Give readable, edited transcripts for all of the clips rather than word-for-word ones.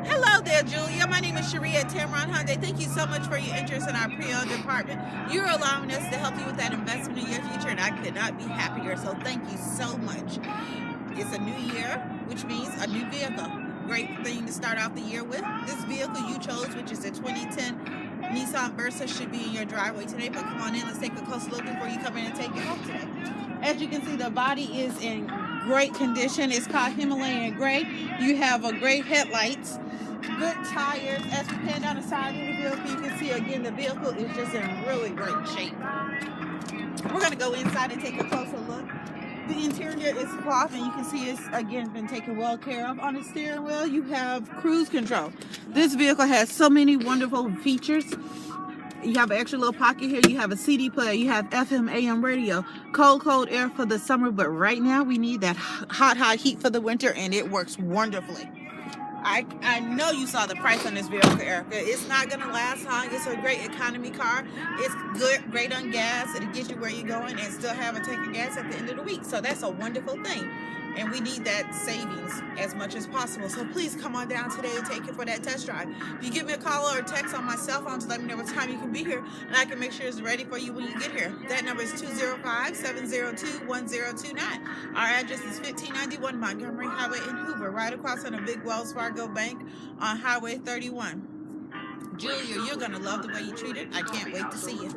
Hello there, Julia. My name is Sharia at Tameron Hyundai. Thank you so much for your interest in our pre-owned department. You're allowing us to help you with that investment in your future, and I could not be happier. So thank you so much. It's a new year, which means a new vehicle. Great thing to start off the year with. This vehicle you chose, which is the 2010 Nissan Versa, should be in your driveway today. But come on in, let's take a close look before you come in and take it home today. As you can see, the body is in great condition. It's called Himalayan gray. You have a great headlights, good tires. As we pan down the side of the vehicle, you can see again the vehicle is just in really great shape. We're going to go inside and take a closer look. The interior is cloth, and you can see it's again been taken well care of. On the steering wheel, you have cruise control. This vehicle has so many wonderful features. You have an extra little pocket here. You have a CD player. You have FM, AM radio. Cold air for the summer, but right now we need that hot heat for the winter, and it works wonderfully. I know you saw the price on this vehicle, Erica. It's not going to last long. It's a great economy car. It's great on gas. It'll get you where you're going and still have a tank of gas at the end of the week. So that's a wonderful thing. And we need that savings as much as possible. So please come on down today and take it for that test drive. If you give me a call or a text on my cell phone, just let me know what time you can be here, and I can make sure it's ready for you when you get here. That number is 205-702-1029. Our address is 1591 Montgomery Highway in Hoover, right across from the big Wells Fargo Bank on Highway 31. Julia, you're going to love the way you treat it. I can't wait to see you.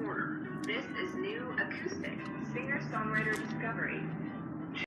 This is new acoustic singer-songwriter discovery.